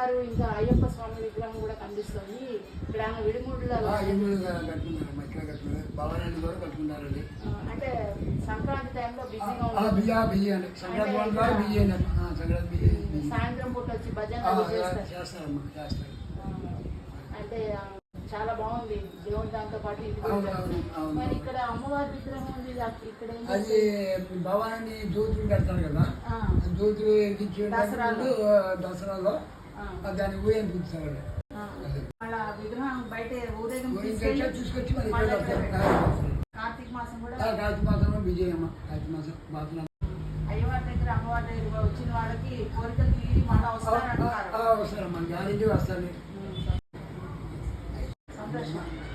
అమ్మవారు ఇంకా అయ్యప్ప స్వామి విగ్రహం కూడా కనిపిస్తుంది. ఇక్కడ విడిముడులో అంటే సంక్రాంతి టైంలో బిజీగా బిజీ సాయంత్రం పూట వచ్చి భజన చేస్తారమ్మా చేస్తారు. అంటే చాలా బాగుంది దేవుడు దాంతో పాటు ఇది మరి ఇక్కడ అమ్మవారి విగ్రహం ఉంది ఇక్కడ అది భవాని జ్యోతులు పెడతారు కదా, జ్యోతులు దసరాలో దాన్ని ఊరేగించారు. అలా విగ్రహం బయట తీసుకొచ్చి కార్తీక మాసం కూడా కార్తీక మాసంలో విజయమ్మ కార్తీక మాసం అయ్యవారి దగ్గర అమ్మవారి దగ్గర వచ్చిన వాళ్ళకి కోరికలు తీరి మళ్ళీ వస్తారమ్మా, వస్తారమ్మా, గ్యారెంటీ వస్తారు. సంతోషం.